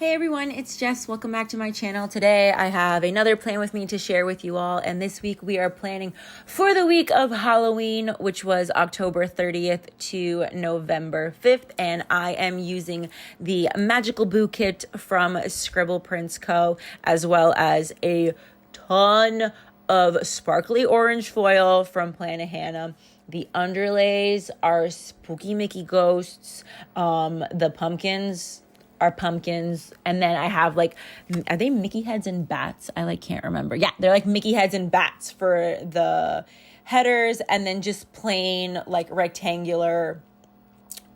Hey everyone, it's Jess. Welcome back to my channel. Today I have another plan with me to share with you all, and this week we are planning for the week of Halloween, which was October 30th to November 5th, and I am using the Magical Boo Kit from Scribble Prints Co., as well as a ton of sparkly orange foil from Plannahannah. The underlays are Spooky Mickey Ghosts. The pumpkins are pumpkins, and then I have are they Mickey heads and bats? I can't remember. Yeah, they're Mickey heads and bats for the headers, and then just plain rectangular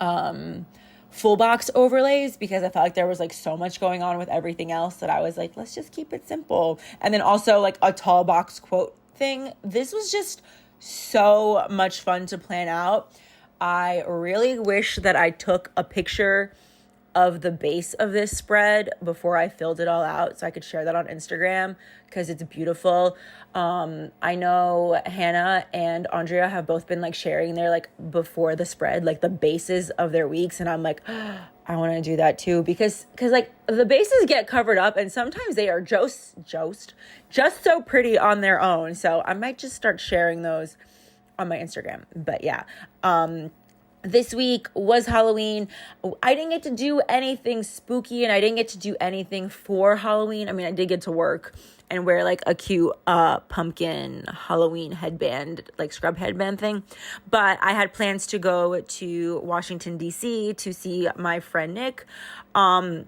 full box overlays, because I felt like there was so much going on with everything else that I was let's just keep it simple. And then also a tall box quote thing. This was just so much fun to plan out. I really wish that I took a picture of the base of this spread before I filled it all out so I could share that on Instagram, because it's beautiful. I know Hannah and Andrea have both been sharing their before the spread, the bases of their weeks, and I'm I want to do that too, because the bases get covered up and sometimes they are just so pretty on their own. So I might just start sharing those on my Instagram. But yeah, this week was Halloween. I didn't get to do anything spooky, and I didn't get to do anything for Halloween. I mean, I did get to work and wear a cute pumpkin Halloween headband, scrub headband thing. But I had plans to go to Washington, D.C. to see my friend Nick. I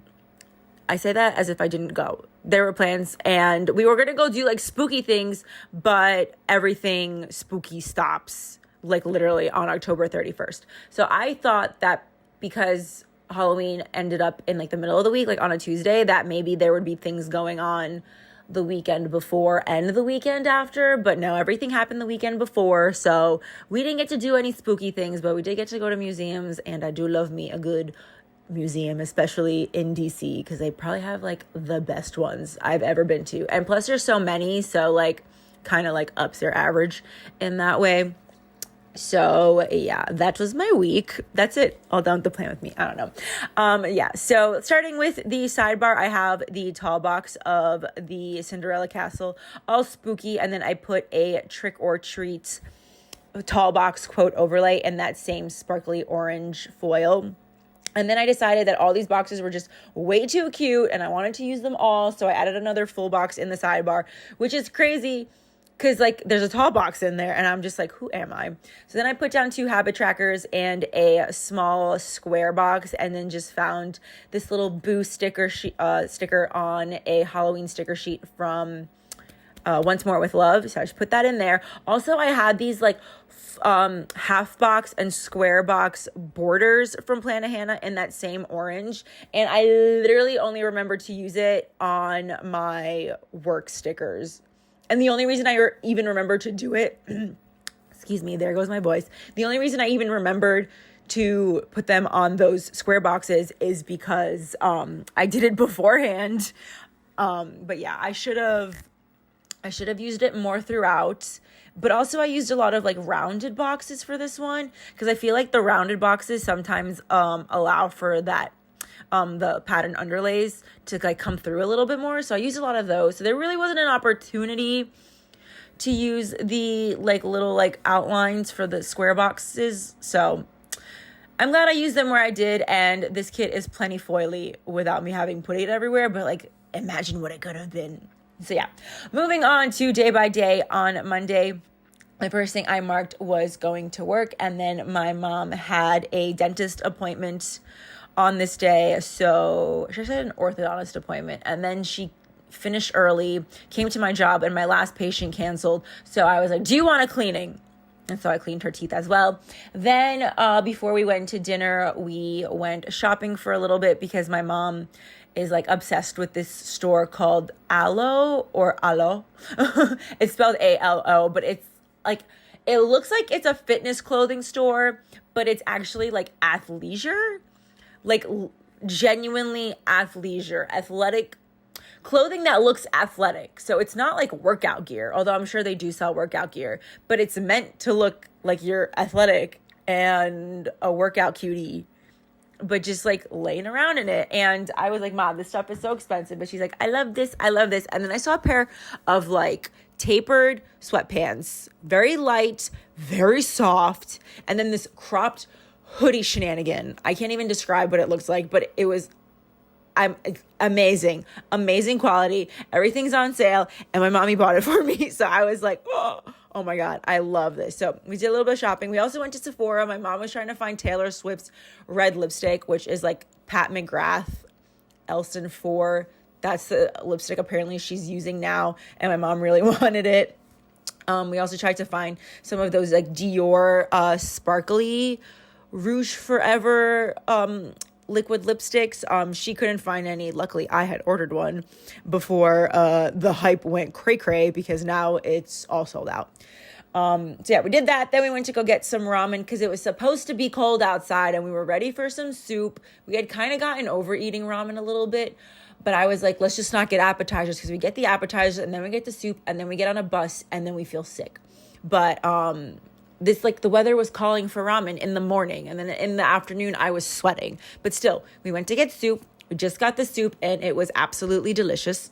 say that as if I didn't go. There were plans, and we were going to go do spooky things, but everything spooky stops literally on October 31st. So I thought that because Halloween ended up in the middle of the week, on a Tuesday, that maybe there would be things going on the weekend before and the weekend after. But no, everything happened the weekend before. So we didn't get to do any spooky things, but we did get to go to museums, and I do love me a good museum, especially in DC, because they probably have the best ones I've ever been to. And plus there's so many, so kind of ups their average in that way. So yeah, that was my week. That's it. All done with the plan with me. I don't know. Yeah. So starting with the sidebar, I have the tall box of the Cinderella Castle, all spooky. And then I put a Trick or Treat tall box quote overlay in that same sparkly orange foil. And then I decided that all these boxes were just way too cute and I wanted to use them all. So I added another full box in the sidebar, which is crazy, because there's a tall box in there and I'm just who am I? So then I put down 2 habit trackers and a small square box, and then just found this little Boo sticker on a Halloween sticker sheet from Once More with Love. So I just put that in there. Also, I had these half box and square box borders from Plannahannah in that same orange, and I literally only remembered to use it on my work stickers. And the only reason I even remembered to do it, excuse me, there goes my voice. The only reason I even remembered to put them on those square boxes is because I did it beforehand. But yeah, I should have used it more throughout. But also I used a lot of rounded boxes for this one, because I feel the rounded boxes sometimes allow for that the pattern underlays to come through a little bit more. So I used a lot of those. So there really wasn't an opportunity to use the little outlines for the square boxes. So I'm glad I used them where I did. And this kit is plenty foily without me having put it everywhere. But imagine what it could have been. So yeah, moving on to day by day. On Monday, the first thing I marked was going to work. And then my mom had a dentist appointment on this day. So she said an orthodontist appointment, and then she finished early, came to my job, and my last patient canceled. So I was do you want a cleaning? And so I cleaned her teeth as well. Then before we went to dinner, we went shopping for a little bit, because my mom is obsessed with this store called Alo or Alo. It's spelled A-L-O, but it's it looks like it's a fitness clothing store, but it's actually athleisure. Genuinely athleisure, athletic clothing that looks athletic. So it's not workout gear, although I'm sure they do sell workout gear, but it's meant to look like you're athletic and a workout cutie. but just like laying around in it. And I was like, Mom, this stuff is so expensive. But she's like, I love this. I love this. And then I saw a pair of like tapered sweatpants, very light, very soft. And then this cropped hoodie shenanigan. I can't even describe what it looks like, but it was amazing quality. Everything's on sale, and my mommy bought it for me. So I was like, oh my God, I love this. So we did a little bit of shopping. We also went to Sephora. My mom was trying to find Taylor Swift's red lipstick, which is like Pat McGrath Elston 4. That's the lipstick apparently she's using now, and my mom really wanted it. We also tried to find some of those like Dior sparkly Rouge Forever liquid lipsticks. She couldn't find any. Luckily, I had ordered one before the hype went cray-cray, because now it's all sold out. So yeah, we did that. Then we went to go get some ramen because it was supposed to be cold outside, and we were ready for some soup. We had kind of gotten over eating ramen a little bit, but I was like, let's just not get appetizers, because we get the appetizers and then we get the soup and then we get on a bus and then we feel sick. But this, like, the weather was calling for ramen in the morning, and then in the afternoon I was sweating. But still, we went to get soup. We just got the soup and it was absolutely delicious.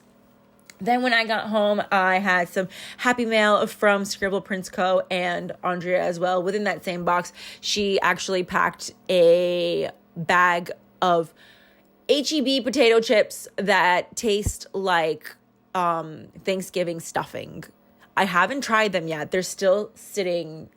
Then when I got home, I had some Happy Mail from Scribble Prince Co. and Andrea as well. Within that same box, she actually packed a bag of H-E-B potato chips that taste like Thanksgiving stuffing. I haven't tried them yet. They're still sitting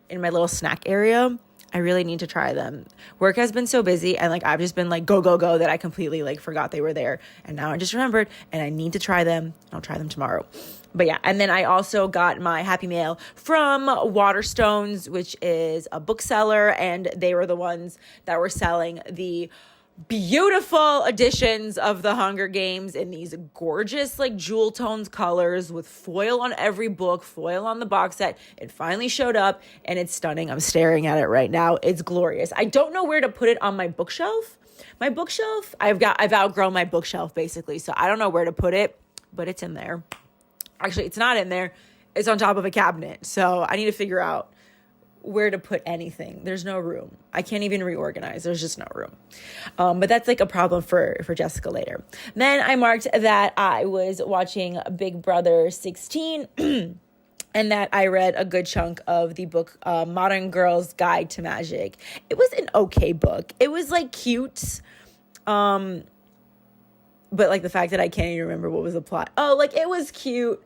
in my little snack area. I really need to try them. Work has been so busy, and like I've just been like go that I completely like forgot they were there, and now I just remembered, and I need to try them. I'll try them tomorrow. But yeah, and then I also got my Happy Mail from Waterstones, which is a bookseller, and they were the ones that were selling the beautiful editions of the Hunger Games in these gorgeous like jewel tones colors with foil on every book, foil on the box set. It finally showed up and it's stunning. I'm staring at it right now. It's glorious. I don't know where to put it on my bookshelf. I've outgrown my bookshelf basically, so I don't know where to put it, but it's in there. Actually, it's not in there. It's on top of a cabinet. So I need to figure out where to put anything. There's no room. I can't even reorganize. There's just no room. But that's like a problem for Jessica later. Then I marked that I was watching Big Brother 16 and that I read a good chunk of the book Modern Girl's Guide to Magic. It was an okay book. It was like cute. But like the fact that I can't even remember what was the plot. Oh, like it was cute.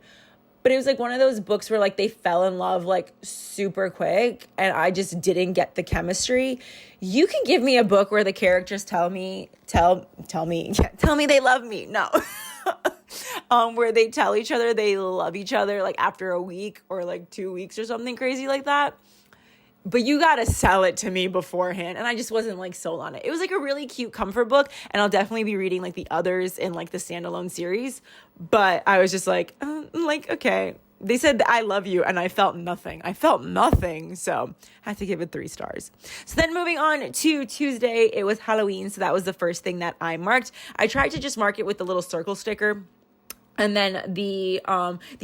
But it was like one of those books where like they fell in love like super quick and I just didn't get the chemistry. You can give me a book where the characters tell me they love me. No. Where they tell each other they love each other like after a week or like 2 weeks or something crazy like that. But you got to sell it to me beforehand. And I just wasn't like sold on it. It was like a really cute comfort book. And I'll definitely be reading like the others in like the standalone series. But I was just like, okay. They said I love you. And I felt nothing. So I had to give it 3 stars. So then moving on to Tuesday, it was Halloween. So that was the first thing that I marked. I tried to just mark it with the little circle sticker. And then the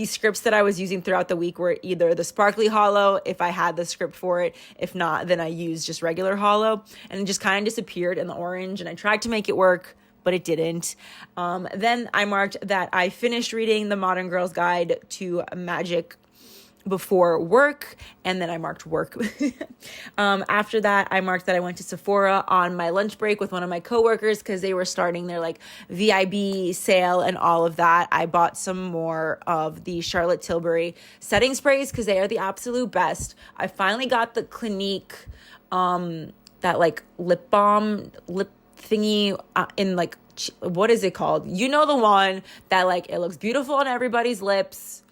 scripts that I was using throughout the week were either the sparkly hollow, if I had the script for it. If not, then I used just regular hollow. And it just kind of disappeared in the orange. And I tried to make it work, but it didn't. Then I marked that I finished reading the Modern Girl's Guide to Magic before work, and then I marked work. After that, I marked that I went to Sephora on my lunch break with one of my coworkers because they were starting their like VIB sale and all of that. I bought some more of the Charlotte Tilbury setting sprays because they are the absolute best. I finally got the Clinique, that like lip balm, lip thingy in like, what is it called? You know, the one that like, it looks beautiful on everybody's lips.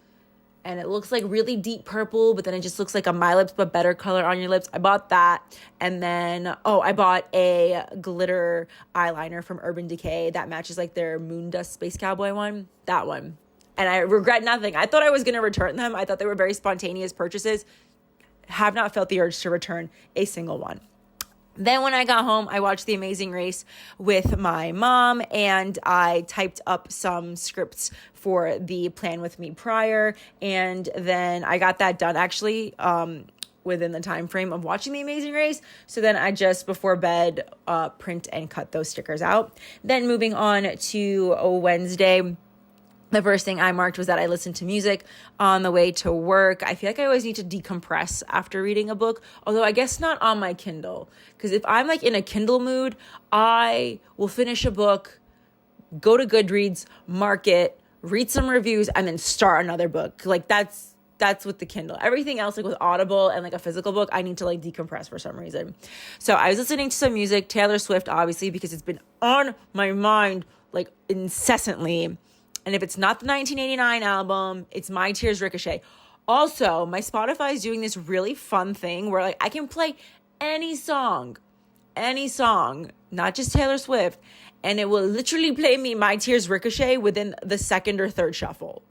And it looks like really deep purple, but then it just looks like a My Lips, but better color on your lips. I bought that. And then, I bought a glitter eyeliner from Urban Decay that matches like their Moondust Space Cowboy one. That one. And I regret nothing. I thought I was going to return them. I thought they were very spontaneous purchases. Have not felt the urge to return a single one. Then when I got home, I watched The Amazing Race with my mom, and I typed up some scripts for the Plan With Me prior, and then I got that done. Actually, within the time frame of watching The Amazing Race. So then I just before bed print and cut those stickers out. Then moving on to Wednesday, the first thing I marked was that I listened to music on the way to work. I feel like I always need to decompress after reading a book, although I guess not on my Kindle. Because if I'm like in a Kindle mood, I will finish a book, go to Goodreads, mark it, read some reviews, and then start another book. Like that's with the Kindle. Everything else, like with Audible and like a physical book, I need to like decompress for some reason. So I was listening to some music, Taylor Swift, obviously, because it's been on my mind like incessantly. And if it's not the 1989 album, it's My Tears Ricochet. Also, my Spotify is doing this really fun thing where like I can play any song, not just Taylor Swift, and it will literally play me My Tears Ricochet within the second or third shuffle.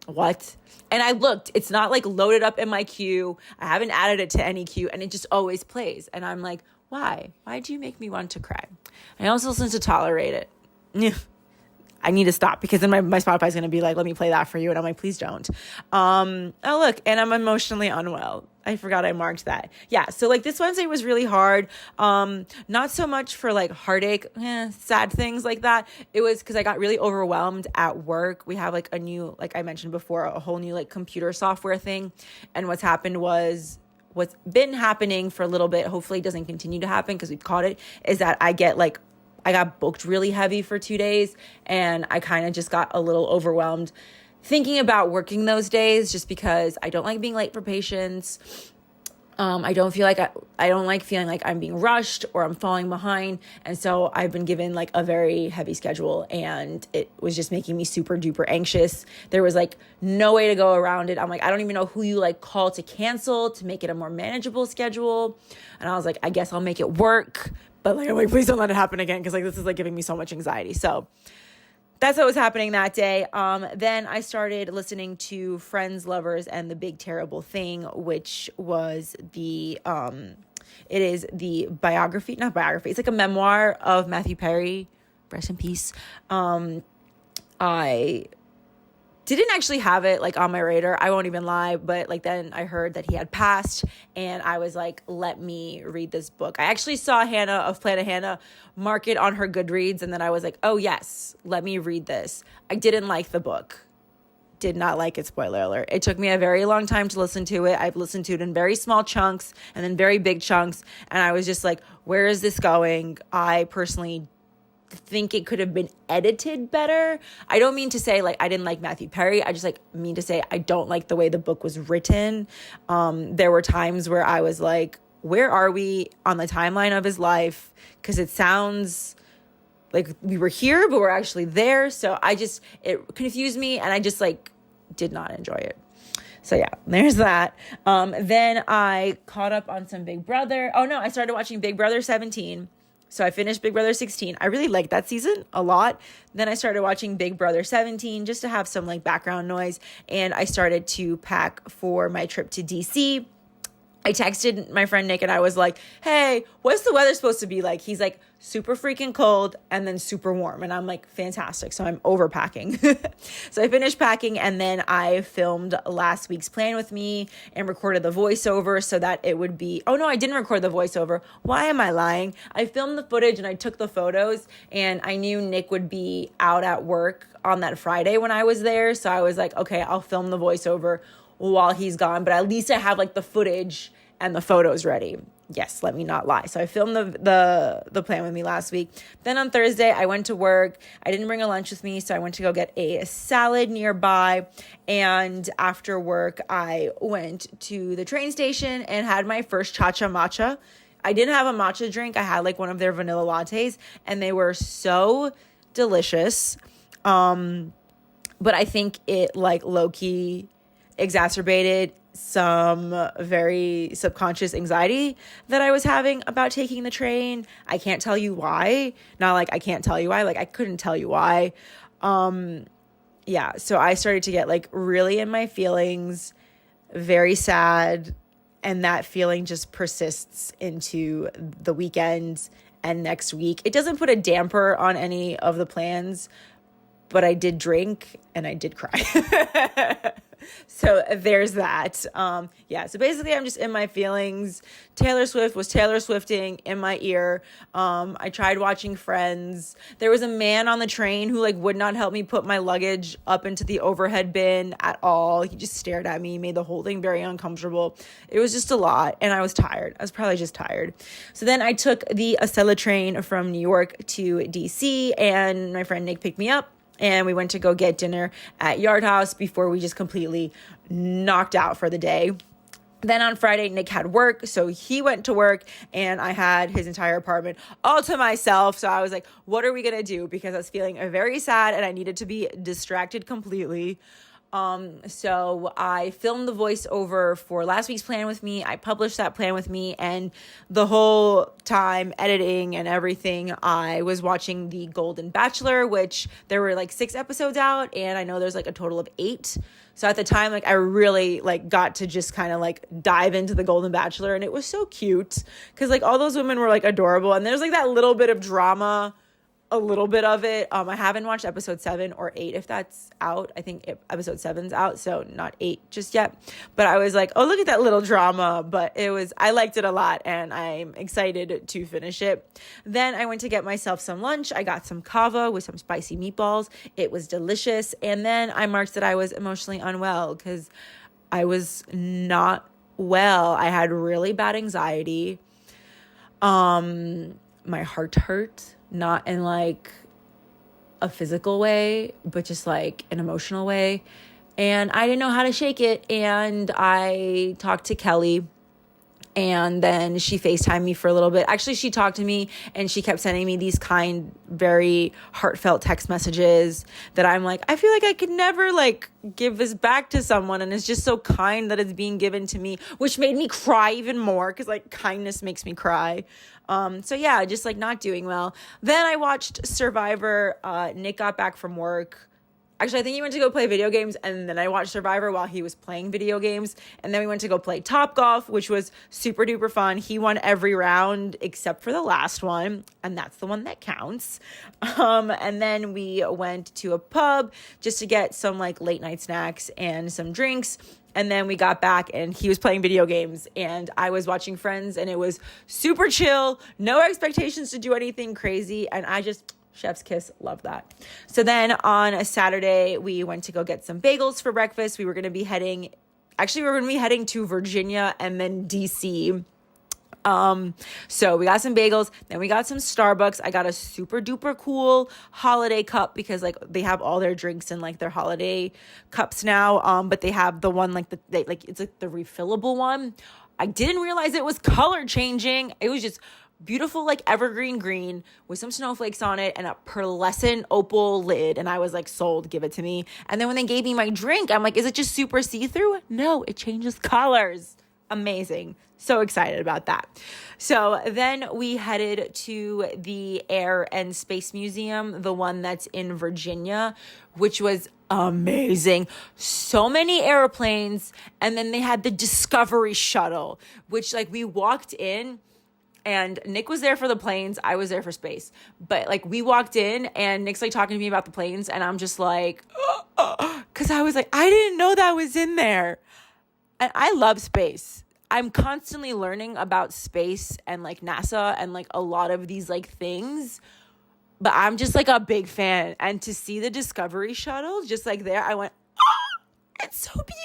What? And I looked, it's not like loaded up in my queue. I haven't added it to any queue, and it just always plays. And I'm like, why? Why do you make me want to cry? I also listen to Tolerate It. I need to stop because then my Spotify is going to be like, let me play that for you. And I'm like, please don't. Oh, look, and I'm emotionally unwell. I forgot I marked that. Yeah, so like this Wednesday was really hard. Not so much for like heartache, sad things like that. It was because I got really overwhelmed at work. We have like a new, like I mentioned before, a whole new like computer software thing. And what's been happening for a little bit, hopefully it doesn't continue to happen because we've caught it, is that I got booked really heavy for 2 days, and I kind of just got a little overwhelmed thinking about working those days just because I don't like being late for patients. I don't like feeling like I'm being rushed or I'm falling behind. And so I've been given like a very heavy schedule, and it was just making me super duper anxious. There was like no way to go around it. I'm like, I don't even know who you like call to cancel to make it a more manageable schedule. And I was like, I guess I'll make it work. But like, I'm like, please don't let it happen again, because like this is like giving me so much anxiety. So that's what was happening that day. Then I started listening to Friends, Lovers, and the Big Terrible Thing, which was it is the biography, not biography. It's like a memoir of Matthew Perry. Rest in peace. I didn't actually have it like on my radar. I won't even lie. But like then I heard that he had passed, and I was like, let me read this book. I actually saw Hannah of Planet Hannah mark it on her Goodreads. And then I was like, oh yes, let me read this. I didn't like the book. Did not like it, spoiler alert. It took me a very long time to listen to it. I've listened to it in very small chunks and then very big chunks. And I was just like, where is this going? I personally think it could have been edited better. I don't mean to say like I didn't like Matthew Perry. I just like mean to say I don't like the way the book was written. There were times where I was like, where are we on the timeline of his life? Because it sounds like we were here, but we're actually there. So it confused me, and I just like did not enjoy it. So yeah, there's that. Then I caught up on some Big Brother. Oh no, I started watching Big Brother 17. So I finished Big Brother 16. I really liked that season a lot. Then I started watching Big Brother 17 just to have some like background noise. And I started to pack for my trip to DC. I texted my friend Nick and I was like, hey, what's the weather supposed to be like? He's like, super freaking cold and then super warm. And I'm like, fantastic. So I'm overpacking. So I finished packing, and then I filmed last week's Plan With Me and recorded the voiceover so that it would be, oh no, I didn't record the voiceover. Why am I lying? I filmed the footage and I took the photos, and I knew Nick would be out at work on that Friday when I was there. So I was like, okay, I'll film the voiceover while he's gone, but at least I have like the footage and the photos ready. Yes, let me not lie. So I filmed the Plan With Me last week. Then on Thursday, I went to work. I didn't bring a lunch with me, so I went to go get a salad nearby. And after work, I went to the train station and had my first Cha-Cha Matcha. I didn't have a matcha drink. I had like one of their vanilla lattes, and they were so delicious. But I think it like low-key exacerbated some very subconscious anxiety that I was having about taking the train. I can't tell you why. Not like I can't tell you why. Like I couldn't tell you why. Yeah. So I started to get like really in my feelings, very sad. And that feeling just persists into the weekend and next week. It doesn't put a damper on any of the plans, but I did drink and I did cry. So there's that. Yeah, so basically I'm just in my feelings. Taylor Swift was Taylor Swifting in my ear. I tried watching Friends. There was a man on the train who like would not help me put my luggage up into the overhead bin at all. He just stared at me, made the whole thing very uncomfortable. It was just a lot, and I was tired. I was probably just tired. So then I took the Acela train from New York to DC, and my friend Nick picked me up. And we went to go get dinner at Yard House before we just completely knocked out for the day. Then on Friday, Nick had work, so he went to work, and I had his entire apartment all to myself. So I was like, what are we going to do? Because I was feeling very sad, and I needed to be distracted completely. So I filmed the voiceover for last week's Plan With Me. I published that Plan With Me, and the whole time editing and everything, I was watching The Golden Bachelor, which there were like 6 episodes out, and I know there's like a total of 8. So at the time, like I really like got to just kind of like dive into The Golden Bachelor, and it was so cute because like all those women were like adorable, and there's like that little bit of drama, a little bit of it. I haven't watched episode 7 or 8 if that's out. I think episode 7's out, so not 8 just yet. But I was like, oh, look at that little drama. But I liked it a lot, and I'm excited to finish it. Then I went to get myself some lunch. I got some kava with some spicy meatballs. It was delicious. And then I marked that I was emotionally unwell because I was not well. I had really bad anxiety. My heart hurt. Not in like a physical way, but just like an emotional way. And I didn't know how to shake it. And I talked to Kelly, and then she FaceTimed me for a little bit. Actually, she talked to me, and she kept sending me these kind, very heartfelt text messages that I'm like, I feel like I could never like give this back to someone. And it's just so kind that it's being given to me, which made me cry even more because like kindness makes me cry. So yeah, just like not doing well. Then I watched Survivor. Nick got back from work. Actually, I think he went to go play video games, and then I watched Survivor while he was playing video games. And then we went to go play Topgolf, which was super duper fun. He won every round except for the last one, and that's the one that counts. And then we went to a pub just to get some like late night snacks and some drinks. And then we got back, and he was playing video games, and I was watching Friends, and it was super chill, no expectations to do anything crazy, and I just, chef's kiss, love that. So then on a Saturday, we went to go get some bagels for breakfast. We were going to be heading to Virginia and then DC. So we got some bagels, then we got some Starbucks. I got a super duper cool holiday cup because like they have all their drinks in like their holiday cups now. But they have the one like it's like the refillable one. I didn't realize it was color changing. It was just beautiful, like evergreen green with some snowflakes on it and a pearlescent opal lid. And I was like, sold, give it to me. And then when they gave me my drink, I'm like, is it just super see-through? No, it changes colors. Amazing. So excited about that. So then we headed to the Air and Space Museum, the one that's in Virginia, which was amazing. So many airplanes. And then they had the Discovery Shuttle, which like we walked in, and Nick was there for the planes. I was there for space. But like we walked in, and Nick's like talking to me about the planes, and I'm just like, because I was like, I didn't know that was in there. And I love space. I'm constantly learning about space and like NASA and like a lot of these like things, but I'm just like a big fan. And to see the Discovery Shuttle just like there, I went, oh, it's so beautiful.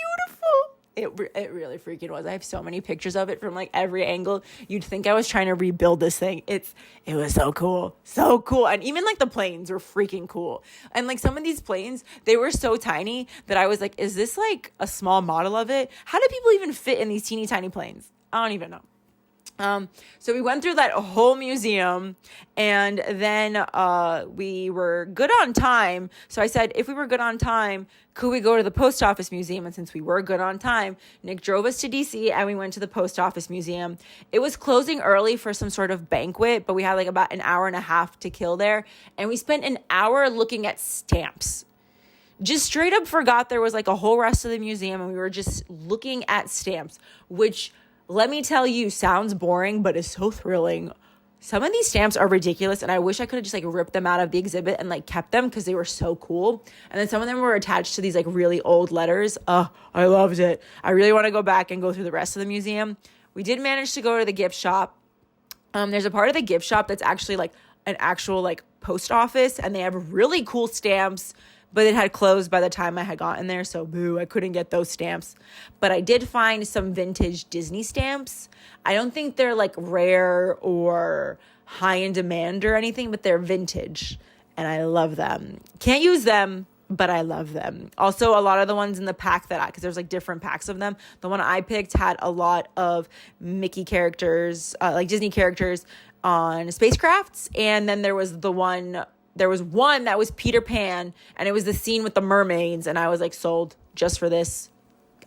It really freaking was. I have so many pictures of it from like every angle. You'd think I was trying to rebuild this thing. It was so cool. So cool. And even like the planes were freaking cool. And like some of these planes, they were so tiny that I was like, is this like a small model of it? How do people even fit in these teeny tiny planes? I don't even know. So we went through that whole museum, and then we were good on time. So I said, if we were good on time, could we go to the post office museum? And since we were good on time, Nick drove us to DC, and we went to the post office museum. It was closing early for some sort of banquet, but we had like about an hour and a half to kill there. And we spent an hour looking at stamps. Just straight up forgot there was like a whole rest of the museum, and we were just looking at stamps, which, let me tell you, sounds boring, but is so thrilling. some of these stamps are ridiculous, and I wish I could have just like ripped them out of the exhibit and like kept them because they were so cool. And then some of them were attached to these like really old letters. Oh, I loved it. I really want to go back and go through the rest of the museum. We did manage to go to the gift shop. There's a part of the gift shop that's actually like an actual like post office, and they have really cool stamps, but it had closed by the time I had gotten there. So boo, I couldn't get those stamps. But I did find some vintage Disney stamps. I don't think they're like rare or high in demand or anything, but they're vintage and I love them. Can't use them, but I love them. Also, a lot of the ones in the pack because there's like different packs of them. The one I picked had a lot of Mickey characters, like Disney characters on spacecrafts. And then there was one that was Peter Pan, and it was the scene with the mermaids. And I was like, sold just for this.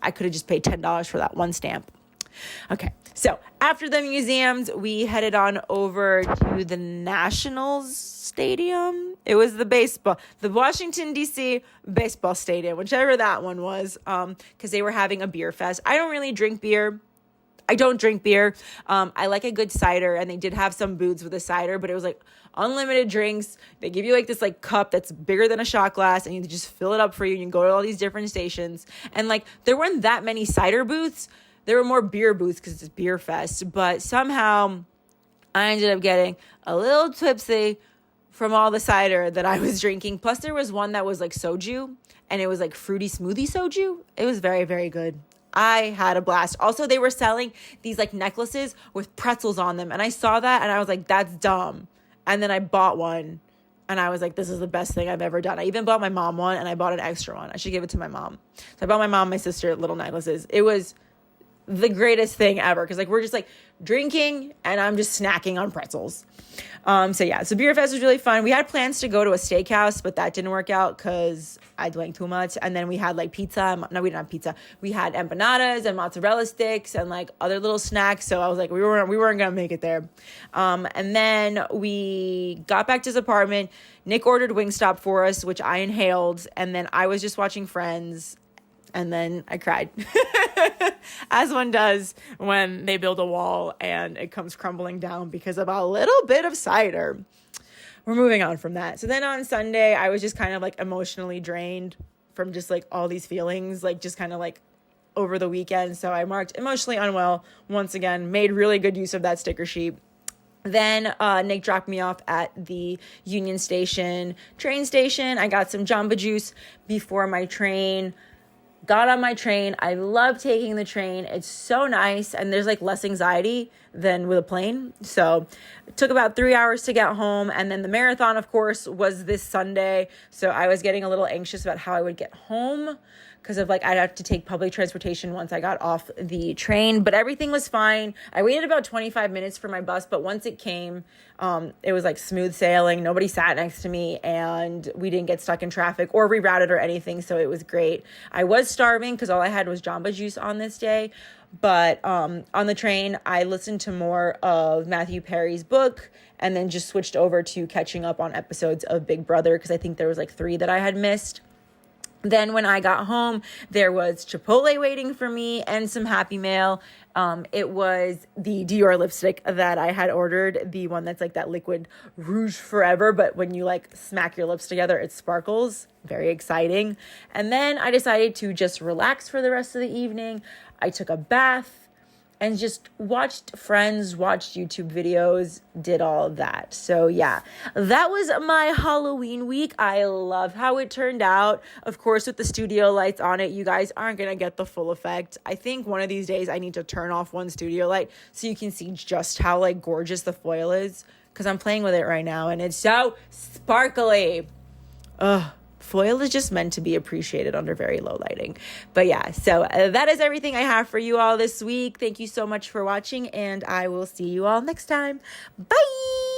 I could have just paid $10 for that one stamp. Okay, so after the museums, we headed on over to the Nationals Stadium. It was the Washington, D.C. baseball stadium, whichever that one was, because they were having a beer fest. I don't really drink beer. I don't drink beer. I like a good cider, and they did have some booths with a cider, but it was like unlimited drinks. They give you like this like cup that's bigger than a shot glass, and you just fill it up for you, and you go to all these different stations. And like there weren't that many cider booths. There were more beer booths because it's beer fest, but somehow I ended up getting a little tipsy from all the cider that I was drinking. Plus there was one that was like soju, and it was like fruity smoothie soju. It was very, very good. I had a blast. Also, they were selling these like necklaces with pretzels on them, and I saw that and I was like, that's dumb. And then I bought one, and I was like, this is the best thing I've ever done. I even bought my mom one, and I bought an extra one. I should give it to my mom. So I bought my mom, my sister little necklaces. It was the greatest thing ever, because like we're just like drinking and I'm just snacking on pretzels. So Beer Fest was really fun. We had plans to go to a steakhouse, but that didn't work out because I drank too much. And then we had like pizza. No, we didn't have pizza. We had empanadas and mozzarella sticks and like other little snacks. So I was like, we weren't gonna make it there. And then we got back to his apartment. Nick ordered Wingstop for us, which I inhaled, and then I was just watching Friends. And then I cried, as one does when they build a wall and it comes crumbling down because of a little bit of cider. We're moving on from that. So then on Sunday, I was just kind of like emotionally drained from just like all these feelings, like just kind of like over the weekend. So I marked emotionally unwell once again, made really good use of that sticker sheet. Then Nick dropped me off at the Union Station train station. I got some Jamba Juice before my train. Got on my train. I love taking the train. It's so nice, and there's like less anxiety than with a plane. So it took about 3 hours to get home, and then the marathon, of course, was this Sunday. So I was getting a little anxious about how I would get home because of like I'd have to take public transportation once I got off the train, but everything was fine. I waited about 25 minutes for my bus, but once it came, it was like smooth sailing. Nobody sat next to me, and we didn't get stuck in traffic or rerouted or anything, so it was great. I was starving because all I had was Jamba Juice on this day, but on the train, I listened to more of Matthew Perry's book and then just switched over to catching up on episodes of Big Brother because I think there was like 3 that I had missed. Then when I got home, there was Chipotle waiting for me and some Happy Mail. It was the Dior lipstick that I had ordered, the one that's like that liquid Rouge Forever, but when you like smack your lips together, it sparkles. Very exciting. And then I decided to just relax for the rest of the evening. I took a bath and just watched Friends, watched YouTube videos, did all of that. So yeah, that was my Halloween week. I love how it turned out. Of course, with the studio lights on it, you guys aren't gonna get the full effect. I think one of these days I need to turn off one studio light so you can see just how like gorgeous the foil is, because I'm playing with it right now and it's so sparkly. Ugh. Foil is just meant to be appreciated under very low lighting. But yeah, so that is everything I have for you all this week. Thank you so much for watching, and I will see you all next time. Bye!